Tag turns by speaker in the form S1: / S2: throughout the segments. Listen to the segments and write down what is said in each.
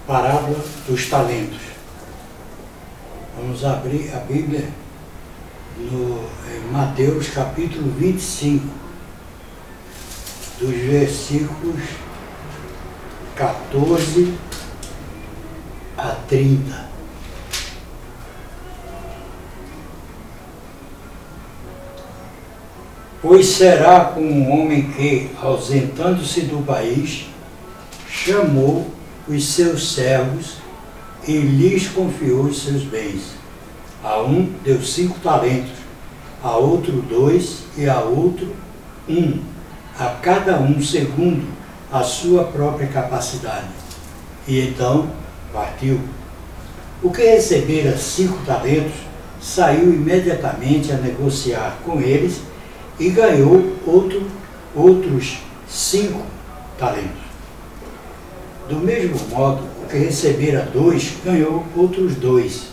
S1: Parábola dos talentos. Vamos abrir a Bíblia em Mateus capítulo 25, dos versículos 14 a 30. Pois será como um homem que, ausentando-se do país, chamou os seus servos e lhes confiou os seus bens. A um deu 5 talentos, a outro 2 e a outro 1, a cada um segundo a sua própria capacidade. E então partiu. O que recebera 5 talentos saiu imediatamente a negociar com eles e ganhou outros 5 talentos. Do mesmo modo, o que recebera 2 ganhou outros 2.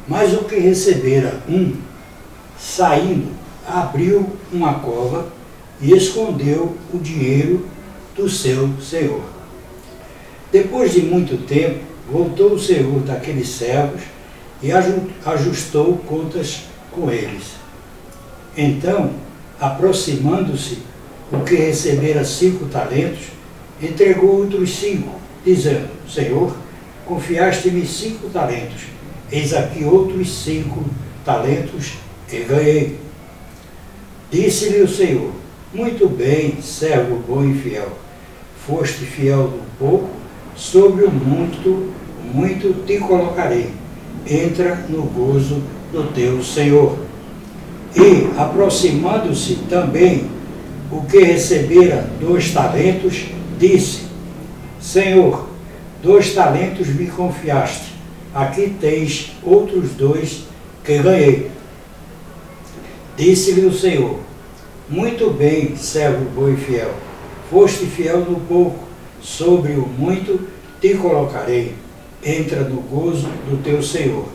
S1: Mas o que recebera 1, saindo, abriu uma cova e escondeu o dinheiro do seu senhor. Depois de muito tempo, voltou o senhor daqueles servos e ajustou contas com eles. Então, aproximando-se, o que recebera 5 talentos, entregou outros 5, dizendo: Senhor, confiaste-me 5 talentos, eis aqui outros 5 talentos que ganhei. Disse-lhe o Senhor: muito bem, servo bom e fiel, foste fiel no pouco, sobre o muito te colocarei, entra no gozo do teu Senhor. E, aproximando-se também, o que recebera 2 talentos, disse: Senhor, 2 talentos me confiaste, aqui tens outros 2 que ganhei. Disse-lhe o Senhor: muito bem, servo bom e fiel, foste fiel no pouco, sobre o muito te colocarei, entra no gozo do teu Senhor.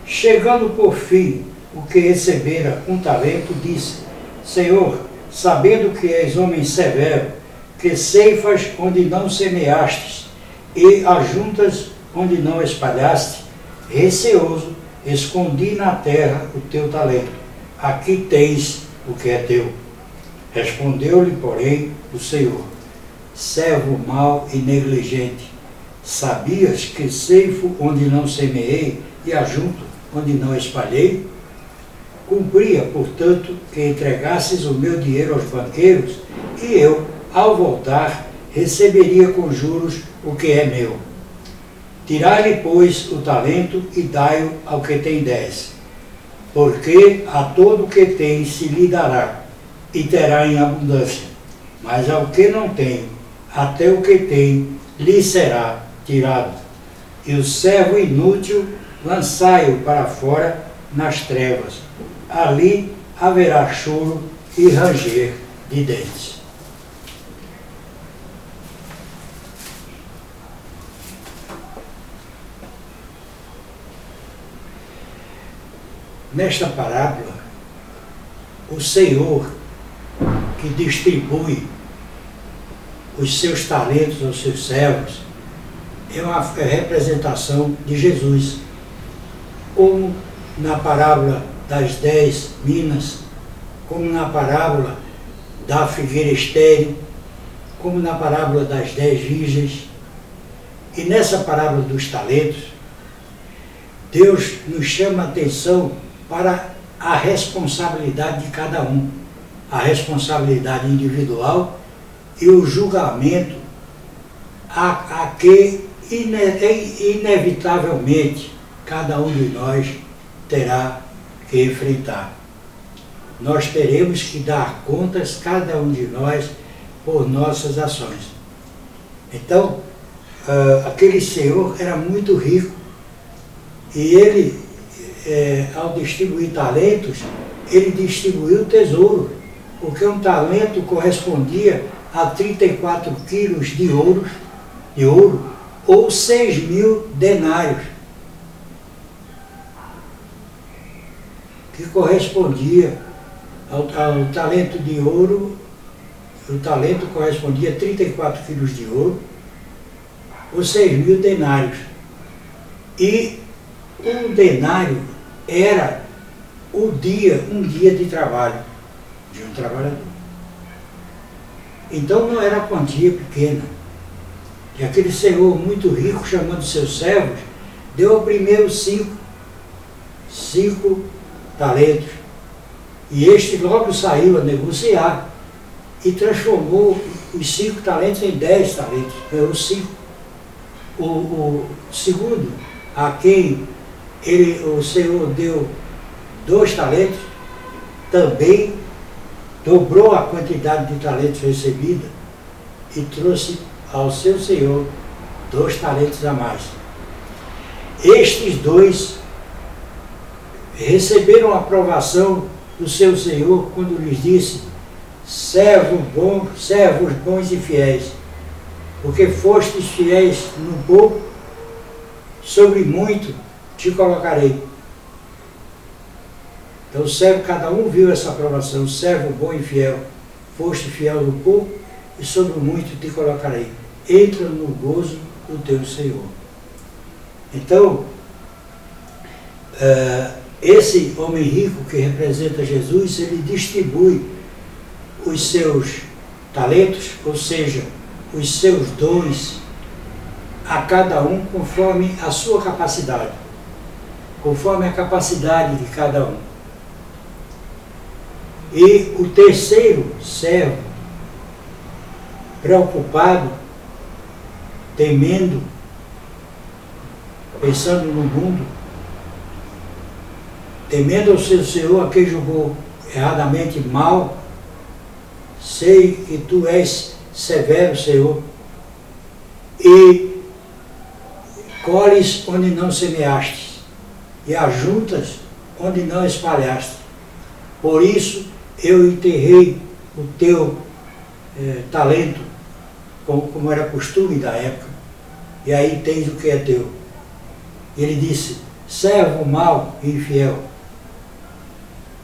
S1: Chegando por fim, o que recebera 1 talento, disse: Senhor, sabendo que és homem severo, que ceifas onde não semeastes, e ajuntas onde não espalhaste, receoso, escondi na terra o teu talento. Aqui tens o que é teu. Respondeu-lhe, porém, o Senhor: servo mau e negligente, sabias que ceifo onde não semeei e ajunto onde não espalhei? Cumpria, portanto, que entregasses o meu dinheiro aos banqueiros, e eu, ao voltar, receberia com juros o que é meu. Tirai-lhe, pois, o talento e dai-o ao que tem 10, porque a todo o que tem se lhe dará, e terá em abundância, mas ao que não tem, até o que tem lhe será tirado. E o servo inútil lançai-o para fora nas trevas, ali haverá choro e ranger de dentes. Nesta parábola, o Senhor que distribui os seus talentos aos seus servos é uma representação de Jesus, como na parábola das 10 minas, como na parábola da figueira estéril, como na parábola das 10 virgens. E nessa parábola dos talentos, Deus nos chama a atenção para a responsabilidade de cada um, a responsabilidade individual e o julgamento a que inevitavelmente cada um de nós terá que enfrentar. Nós teremos que dar contas, cada um de nós, por nossas ações. Então, aquele senhor era muito rico e ele, ao distribuir talentos, ele distribuiu tesouro, porque um talento correspondia a 34 quilos de ouro ou 6.000 denários, que correspondia ao talento de ouro. O talento correspondia a 34 quilos de ouro os 6.000 denários. E um denário era um dia de trabalho de um trabalhador. Então não era quantia pequena. E aquele senhor muito rico, chamando seus servos, deu ao primeiro 5 talentos. E este logo saiu a negociar e transformou os 5 talentos em 10 talentos. Ganhou 5. O segundo, a quem o Senhor deu 2 talentos, também dobrou a quantidade de talentos recebida e trouxe ao seu Senhor 2 talentos a mais. Estes 2 receberam a aprovação do seu Senhor quando lhes disse: servos bons e fiéis, porque fostes fiéis no pouco, sobre muito te colocarei. Então o servo, cada um viu essa aprovação: servo bom e fiel, foste fiel no pouco, e sobre muito te colocarei. Entra no gozo do teu Senhor. Então, esse homem rico que representa Jesus, ele distribui os seus talentos, ou seja, os seus dons, a cada um conforme a sua capacidade, conforme a capacidade de cada um. E o terceiro servo, preocupado, temendo, pensando no mundo, temendo ao seu Senhor, a quem julgou erradamente mal, sei que tu és severo, Senhor, e colhes onde não semeaste, e ajuntas onde não espalhaste. Por isso eu enterrei o teu talento, como era costume da época, e aí tens o que é teu. Ele disse: servo mau e infiel,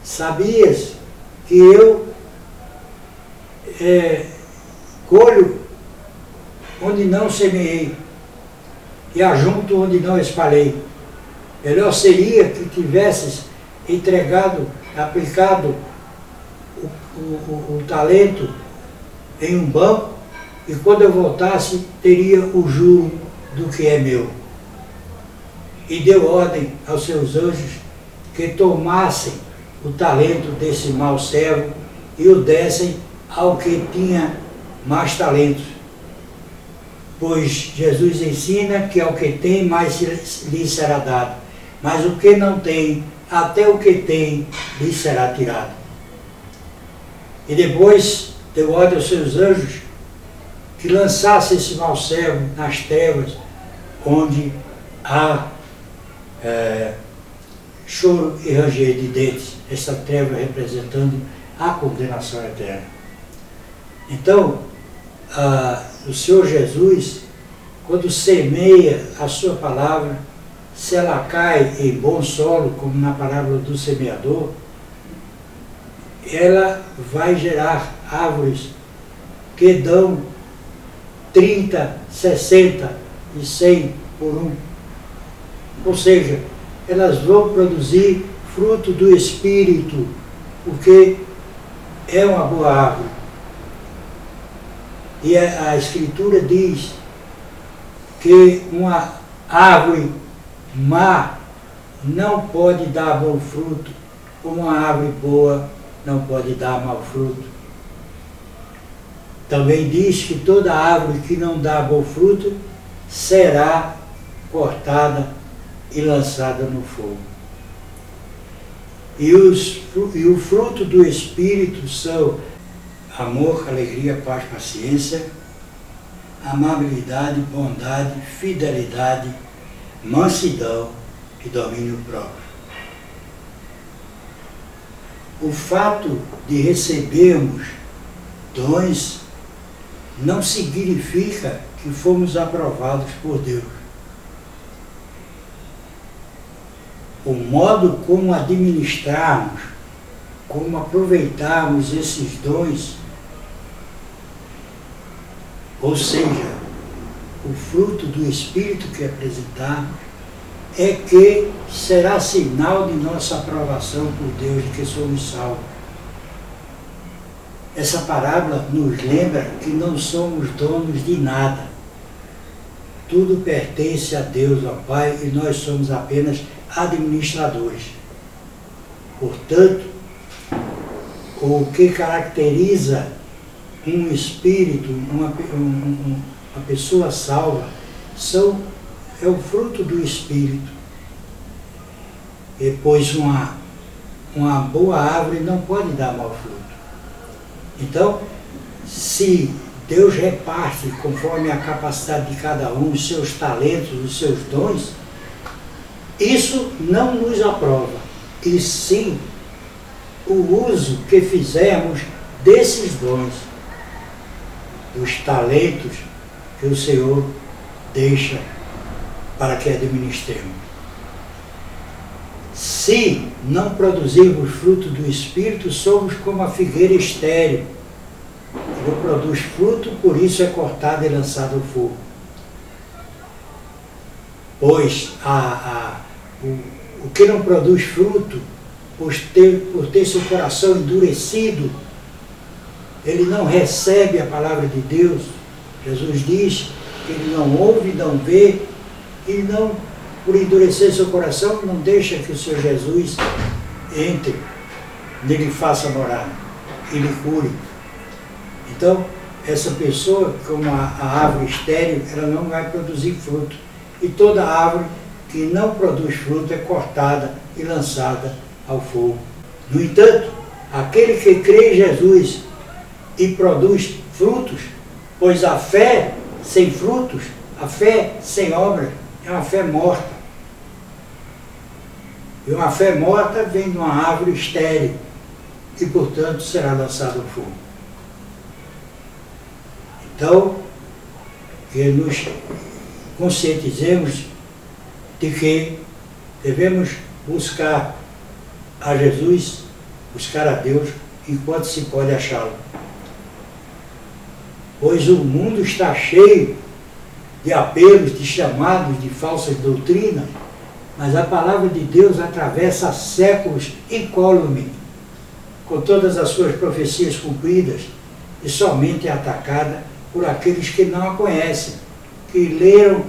S1: sabias que eu colho onde não semeei e ajunto onde não espalhei. Melhor seria que tivesses aplicado o talento em um banco, e quando eu voltasse teria o juro do que é meu. E deu ordem aos seus anjos que tomassem o talento desse mau servo e o dessem ao que tinha mais talentos. Pois Jesus ensina que ao que tem mais lhe será dado, mas o que não tem, até o que tem lhe será tirado. E depois deu ordem aos seus anjos que lançasse esse mau servo nas trevas, onde há choro e ranger de dentes, essa treva representando a condenação eterna. Então, o Senhor Jesus, quando semeia a sua palavra, se ela cai em bom solo, como na parábola do semeador, ela vai gerar árvores que dão 30, 60 e 100 por um. Ou seja, elas vão produzir fruto do Espírito, porque é uma boa árvore. E a Escritura diz que uma árvore má não pode dar bom fruto, como uma árvore boa não pode dar mau fruto. Também diz que toda árvore que não dá bom fruto será cortada e lançada no fogo. E o fruto do Espírito são amor, alegria, paz, paciência, amabilidade, bondade, fidelidade, mansidão e domínio próprio. O fato de recebermos dons não significa que fomos aprovados por Deus. O modo como administrarmos, como aproveitarmos esses dons, ou seja, o fruto do Espírito que apresentarmos, é que será sinal de nossa aprovação por Deus, de que somos salvos. Essa parábola nos lembra que não somos donos de nada. Tudo pertence a Deus, ao Pai, e nós somos apenas administradores. Portanto, o que caracteriza um espírito, uma pessoa salva, é o fruto do Espírito. E pois uma boa árvore não pode dar mau fruto. Então, se Deus reparte conforme a capacidade de cada um, os seus talentos, os seus dons, isso não nos aprova, e sim o uso que fizermos desses dons, dos talentos que o Senhor deixa para que administremos. Se não produzirmos fruto do Espírito, somos como a figueira estéril. Não produz fruto, por isso é cortada e lançada ao fogo. Pois o que não produz fruto, por ter seu coração endurecido, ele não recebe a palavra de Deus. Jesus diz que ele não ouve, não vê, e não, por endurecer seu coração, não deixa que o Senhor Jesus entre, nele faça morada, e lhe cure. Então, essa pessoa, como a árvore estéril, ela não vai produzir fruto. E toda árvore que não produz fruto é cortada e lançada ao fogo. No entanto, aquele que crê em Jesus e produz frutos, pois a fé sem frutos, a fé sem obras, é uma fé morta. E uma fé morta vem de uma árvore estéril e, portanto, será lançada ao fogo. Então, que nos conscientizemos de que devemos buscar a Jesus, buscar a Deus, enquanto se pode achá-lo. Pois o mundo está cheio de apelos, de chamados, de falsas doutrinas, mas a palavra de Deus atravessa séculos incólume, com todas as suas profecias cumpridas, e somente é atacada por aqueles que não a conhecem, que leram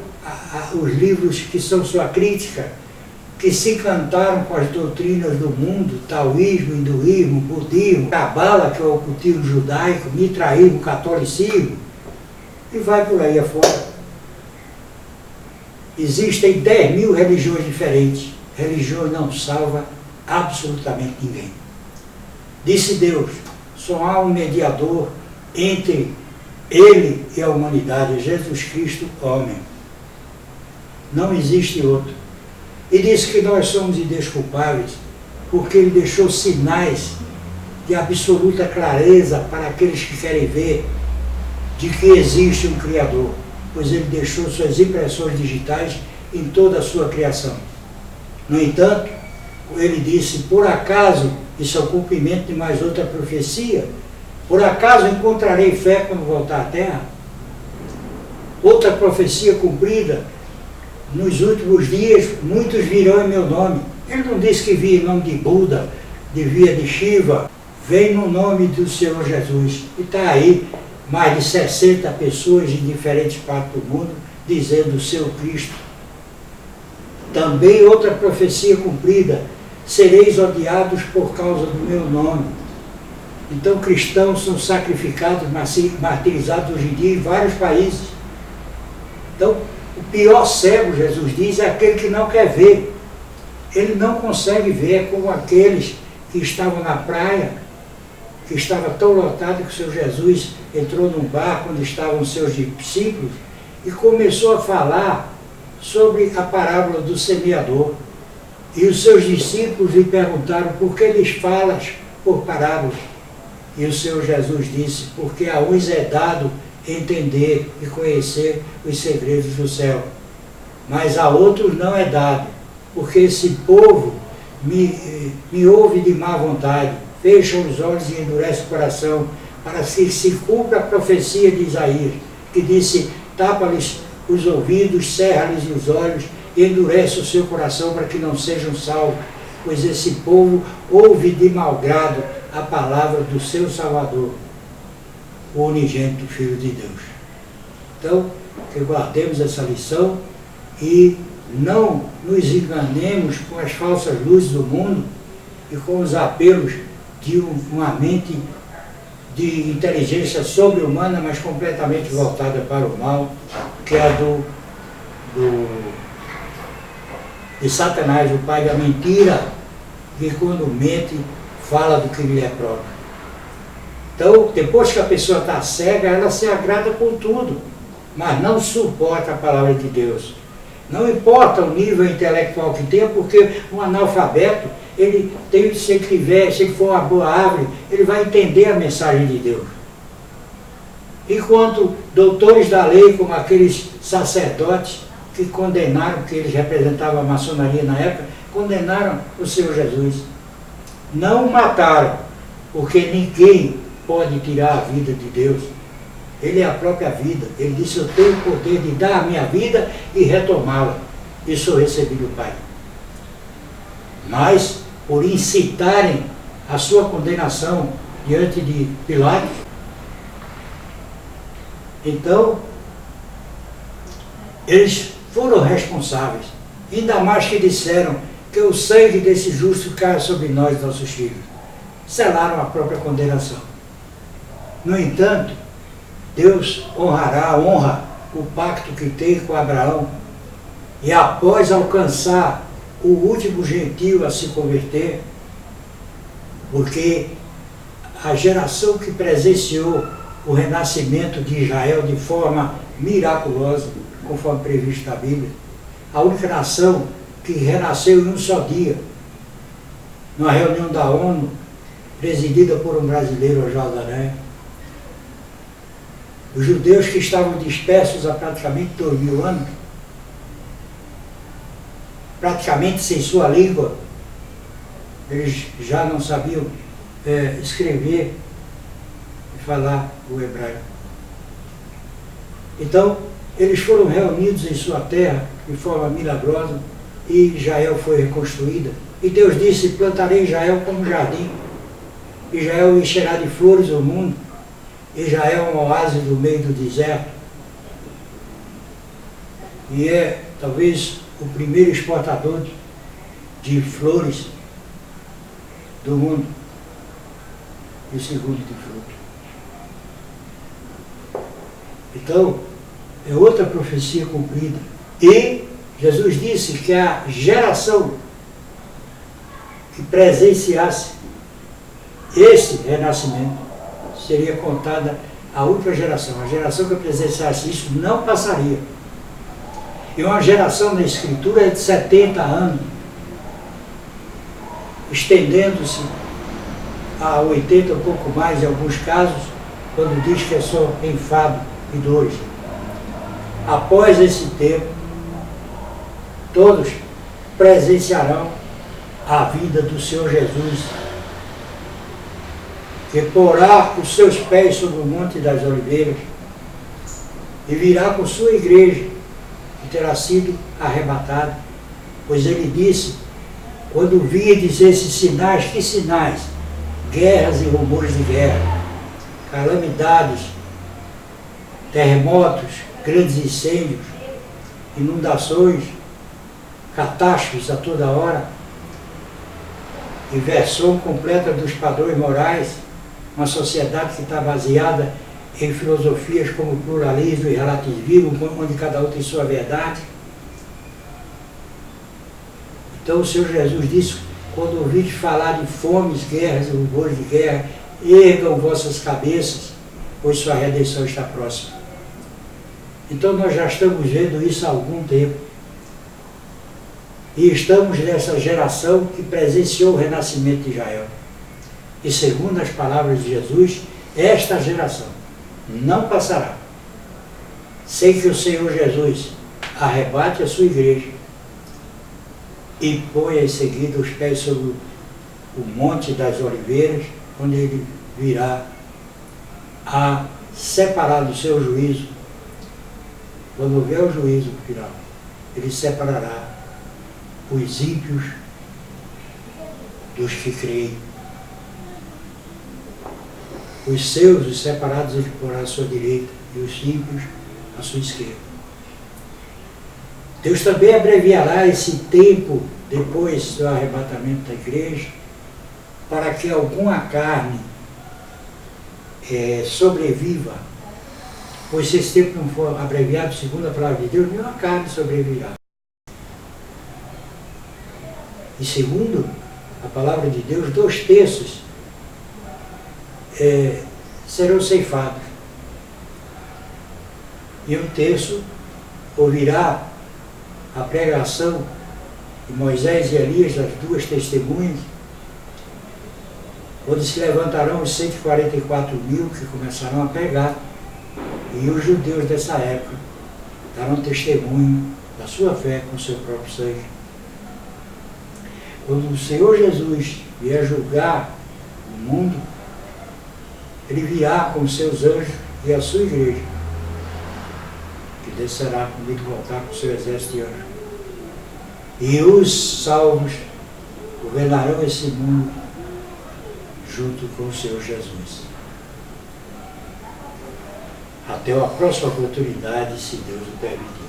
S1: os livros que são sua crítica, que se encantaram com as doutrinas do mundo, taoísmo, hinduísmo, budismo, cabala, que é o ocultismo judaico, mitraísmo, catolicismo, e vai por aí afora. Existem 10.000 religiões diferentes. Religião não salva absolutamente ninguém. Disse Deus, só há um mediador entre ele e a humanidade, Jesus Cristo, homem. Não existe outro. E disse que nós somos indesculpáveis, porque ele deixou sinais de absoluta clareza para aqueles que querem ver de que existe um Criador, pois ele deixou suas impressões digitais em toda a sua criação. No entanto, ele disse, por acaso, isso é o cumprimento de mais outra profecia, por acaso encontrarei fé quando voltar à Terra? Outra profecia cumprida, nos últimos dias muitos virão em meu nome. Ele não disse que via em nome de Buda, via de Shiva, vem no nome do Senhor Jesus. E está aí mais de 60 pessoas em diferentes partes do mundo dizendo o seu Cristo. Também outra profecia cumprida, sereis odiados por causa do meu nome. Então cristãos são sacrificados, martirizados hoje em dia em vários países. Então o pior cego, Jesus diz, é aquele que não quer ver. Ele não consegue ver, é como aqueles que estavam na praia, que estava tão lotado que o Senhor Jesus entrou num barco onde estavam os seus discípulos e começou a falar sobre a parábola do semeador. E os seus discípulos lhe perguntaram, por que lhes falas por parábolas? E o Senhor Jesus disse, porque a uns é dado entender e conhecer os segredos do céu, mas a outros não é dado, porque esse povo me ouve de má vontade, fecha os olhos e endurece o coração, para que se cumpra a profecia de Isaías, que disse, tapa-lhes os ouvidos, cerra-lhes os olhos, e endurece o seu coração para que não sejam salvos, pois esse povo ouve de mau grado a palavra do seu Salvador, o unigênito Filho de Deus. Então, que guardemos essa lição e não nos enganemos com as falsas luzes do mundo e com os apelos de uma mente de inteligência sobre-humana, mas completamente voltada para o mal, que é a de Satanás, o pai da mentira, que quando mente, fala do que lhe é próprio. Então, depois que a pessoa está cega, ela se agrada com tudo, mas não suporta a palavra de Deus. Não importa o nível intelectual que tenha, porque um analfabeto, ele tem, se ele for uma boa árvore, ele vai entender a mensagem de Deus. Enquanto doutores da lei, como aqueles sacerdotes que condenaram, porque eles representavam a maçonaria na época, condenaram o Senhor Jesus. Não o mataram, porque ninguém pode tirar a vida de Deus. Ele é a própria vida. Ele disse, eu tenho o poder de dar a minha vida e retomá-la. Isso eu recebi do Pai. Mas, por incitarem a sua condenação diante de Pilatos, então, eles foram responsáveis. Ainda mais que disseram que o sangue desse justo caia sobre nós, nossos filhos. Selaram a própria condenação. No entanto, Deus honra o pacto que tem com Abraão, e após alcançar o último gentio a se converter, porque a geração que presenciou o renascimento de Israel de forma miraculosa, conforme previsto na Bíblia, a única nação que renasceu em um só dia, numa reunião da ONU, presidida por um brasileiro, Oswaldo Aranha. Os judeus que estavam dispersos há praticamente 2000 anos, praticamente sem sua língua, eles já não sabiam escrever e falar o hebraico. Então, eles foram reunidos em sua terra de forma milagrosa e Israel foi reconstruída. E Deus disse, plantarei Israel como um jardim. Israel encherá de flores o mundo. Israel é um oásis no meio do deserto. E é talvez o primeiro exportador de flores do mundo. E o segundo de fruto. Então, é outra profecia cumprida. E Jesus disse que a geração que presenciasse esse renascimento seria contada a última geração. A geração que presenciasse isso não passaria. E uma geração na Escritura é de 70 anos, estendendo-se a 80, um pouco mais em alguns casos, quando diz que é só enfado e dores. Após esse tempo, todos presenciarão a vida do Senhor Jesus, que porá os seus pés sobre o Monte das Oliveiras e virá com sua igreja, que terá sido arrebatada. Pois ele disse, quando virdes esses sinais, que sinais? Guerras e rumores de guerra, calamidades, terremotos, grandes incêndios, inundações, catástrofes a toda hora, inversão completa dos padrões morais, uma sociedade que está baseada em filosofias como pluralismo e relativismo, onde cada um tem sua verdade. Então o Senhor Jesus disse, quando ouvirdes falar de fomes, guerras e rumores de guerra, ergam vossas cabeças, pois sua redenção está próxima. Então nós já estamos vendo isso há algum tempo. E estamos nessa geração que presenciou o renascimento de Israel. E segundo as palavras de Jesus, esta geração não passará sem que o Senhor Jesus arrebate a sua igreja e ponha em seguida os pés sobre o Monte das Oliveiras, onde ele virá a separar do seu juízo quando houver o juízo final, ele separará os ímpios dos que creem. Os seus, os separados, ele porá à sua direita, e os ímpios à sua esquerda. Deus também abreviará esse tempo depois do arrebatamento da igreja, para que alguma carne sobreviva, pois se esse tempo não for abreviado segundo a palavra de Deus, nenhuma carne sobreviverá. E segundo a palavra de Deus, 2/3 serão ceifados. E 1/3 ouvirá a pregação de Moisés e Elias, as duas testemunhas, onde se levantarão os 144.000 que começarão a pregar, e os judeus dessa época darão testemunho da sua fé com o seu próprio sangue. Quando o Senhor Jesus vier julgar o mundo, ele virá com os seus anjos e a sua igreja, que descerá comigo voltar com o seu exército de anjos. E os salvos governarão esse mundo junto com o Senhor Jesus. Até a próxima oportunidade, se Deus o permitir.